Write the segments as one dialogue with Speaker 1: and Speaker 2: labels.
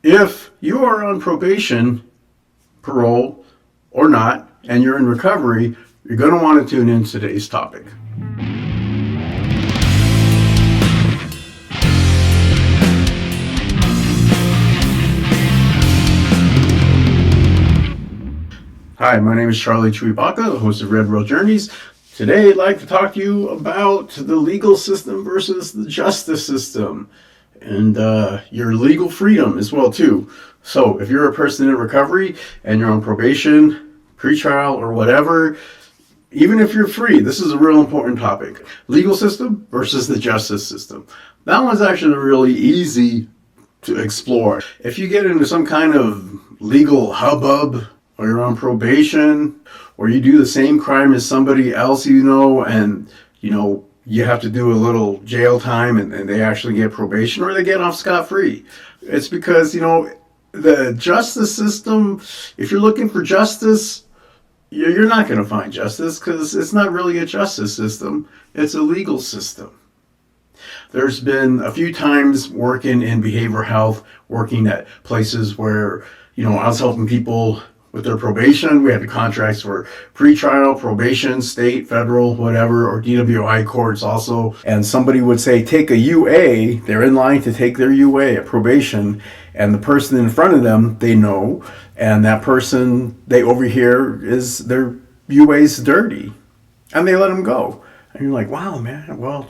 Speaker 1: If you are on probation, parole, or not, and you're in recovery, you're going to want to tune in to today's topic. Hi, my name is Charlie Chuibaka, the host of Red World Journeys. Today, I'd like to talk to you about the legal system versus the justice system, and your legal freedom as well too. So if you're a person in recovery and you're on probation, pretrial, or whatever, even if you're free, this is a real important topic. Legal system versus the justice system. That one's actually really easy to explore. If you get into some kind of legal hubbub, or you're on probation, or you do the same crime as somebody else and you have to do a little jail time and they actually get probation, or they get off scot-free. It's because, the justice system, if you're looking for justice, you're not going to find justice, because it's not really a justice system, it's a legal system. There's been a few times working in behavioral health, working at places where, I was helping people with their probation. We had the contracts for pretrial, probation, state, federal, whatever, or DWI courts also. And somebody would say, take a UA. They're in line to take their UA at probation. And the person in front of them, they know. And that person they overhear is their UA's dirty. And they let them go. And you're like, wow, man, well,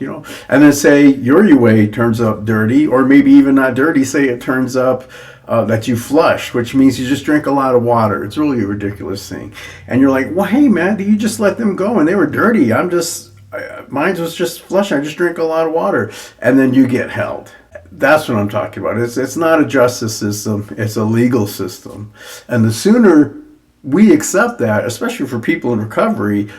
Speaker 1: And then say your UA turns up dirty, or maybe even not dirty, say it turns up that you flushed, which means you just drink a lot of water. It's really a ridiculous thing. And you're like, well, hey, man, do you just let them go? And they were dirty. Mine was just flush. I just drink a lot of water. And then you get held. That's what I'm talking about. It's not a justice system. It's a legal system. And the sooner we accept that, especially for people in recovery,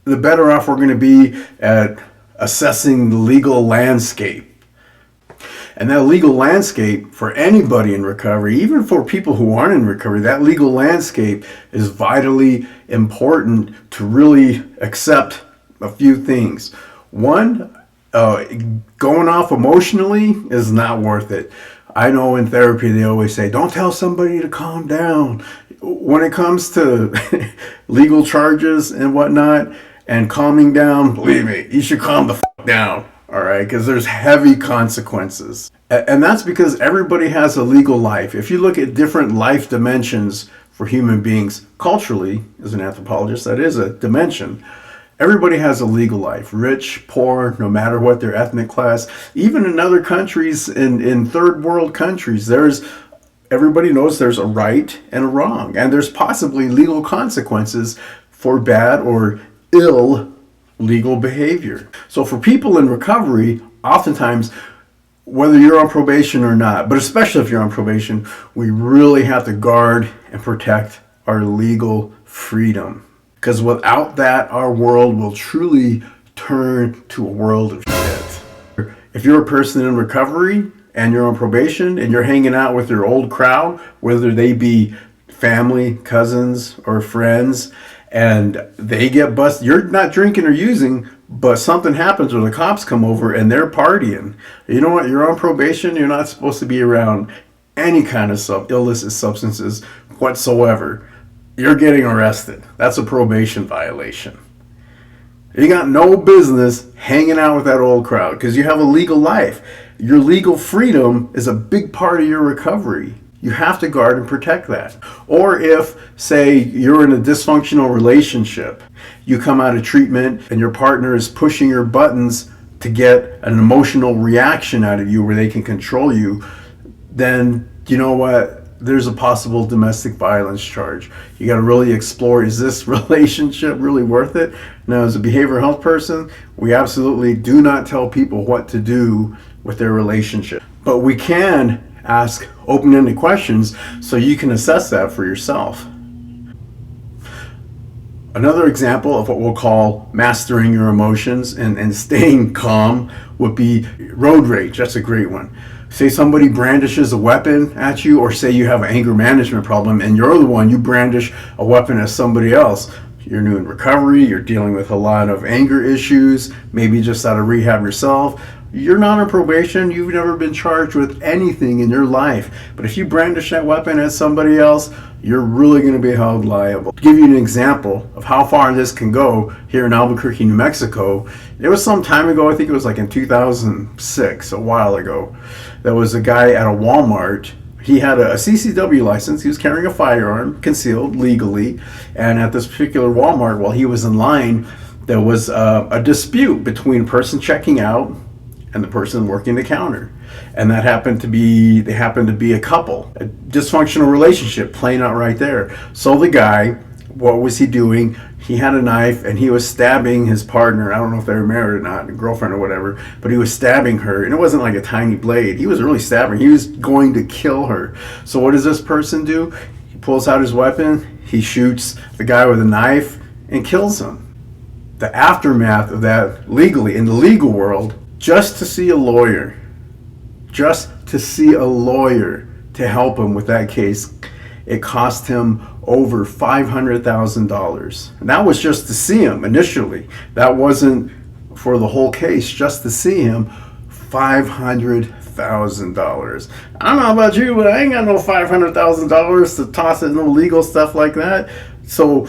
Speaker 1: the better off we're going to be at assessing the legal landscape. And that legal landscape for anybody in recovery, even for people who aren't in recovery, that legal landscape is vitally important to really accept a few things. One, going off emotionally is not worth it. I know in therapy they always say, don't tell somebody to calm down. When it comes to legal charges and whatnot and calming down, believe me, you should calm the fuck down. All right, because there's heavy consequences. And that's because everybody has a legal life. If you look at different life dimensions for human beings, culturally, as an anthropologist, that is a dimension. Everybody has a legal life, rich, poor, no matter what their ethnic class. Even in other countries, in third world countries, everybody knows there's a right and a wrong. And there's possibly legal consequences for bad or ill legal behavior. So for people in recovery, oftentimes, whether you're on probation or not, but especially if you're on probation, we really have to guard and protect our legal freedom. Because without that, our world will truly turn to a world of shit. If you're a person in recovery and you're on probation and you're hanging out with your old crowd, whether they be family, cousins, or friends, and they get busted, you're not drinking or using, but something happens where the cops come over and they're partying. You know what? You're on probation. You're not supposed to be around any kind of illicit substances whatsoever. You're getting arrested. That's a probation violation. You got no business hanging out with that old crowd because you have a legal life. Your legal freedom is a big part of your recovery. You have to guard and protect that. Or if, say, you're in a dysfunctional relationship, you come out of treatment and your partner is pushing your buttons to get an emotional reaction out of you where they can control you, then you know what? There's a possible domestic violence charge. You got to really explore, is this relationship really worth it? Now, as a behavioral health person, we absolutely do not tell people what to do with their relationship. But we can ask open-ended questions so you can assess that for yourself. Another example of what we'll call mastering your emotions and staying calm would be road rage. That's a great one. Say somebody brandishes a weapon at you, or say you have an anger management problem and you're the one, you brandish a weapon at somebody else. You're new in recovery, you're dealing with a lot of anger issues, maybe just out of rehab yourself. you're not on probation. You've never been charged with anything in your life. But if you brandish that weapon at somebody else, you're really going to be held liable. To give you an example of how far this can go here in Albuquerque, New Mexico, it was some time ago, I think it was like in 2006, a while ago, there was a guy at a Walmart. He had a CCW license. He was carrying a firearm concealed legally. And at this particular Walmart, while he was in line, there was a dispute between a person checking out and the person working the counter. And they happened to be a couple, a dysfunctional relationship playing out right there. So the guy, what was he doing? He had a knife and he was stabbing his partner. I don't know if they were married or not, a girlfriend or whatever, but he was stabbing her, and it wasn't like a tiny blade. He was really stabbing. He was going to kill her. So what does this person do? He pulls out his weapon, he shoots the guy with a knife and kills him. The aftermath of that legally, in the legal world, just to see a lawyer to help him with that case, it cost him over $500,000. And that was just to see him initially. That wasn't for the whole case, just to see him, $500,000. I don't know about you, but I ain't got no $500,000 to toss at no legal stuff like that. So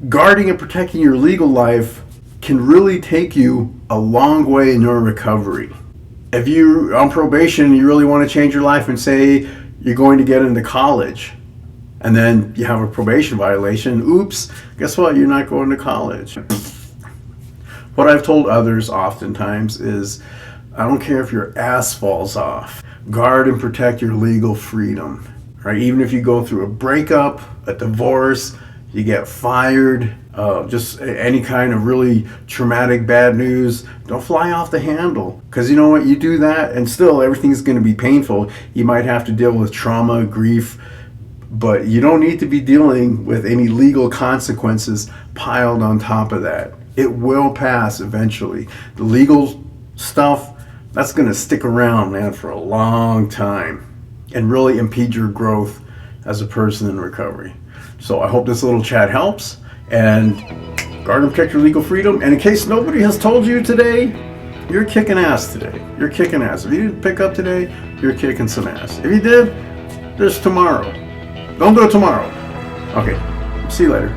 Speaker 1: guarding and protecting your legal life can really take you a long way in your recovery. If you're on probation and you really want to change your life, and say you're going to get into college and then you have a probation violation, oops, guess what? You're not going to college. What I've told others oftentimes is, I don't care if your ass falls off, guard and protect your legal freedom, right? Even if you go through a breakup, a divorce, you get fired, just any kind of really traumatic bad news, don't fly off the handle. Because you know what, you do that and still everything's going to be painful. You might have to deal with trauma, grief, but you don't need to be dealing with any legal consequences piled on top of that. It will pass eventually. The legal stuff, that's going to stick around, man, for a long time and really impede your growth as a person in recovery. So I hope this little chat helps, and guard and protect your legal freedom. And in case nobody has told you today, you're kicking ass today. You're kicking ass. If you didn't pick up today, you're kicking some ass. If you did, there's tomorrow. Don't do it tomorrow. Okay, see you later.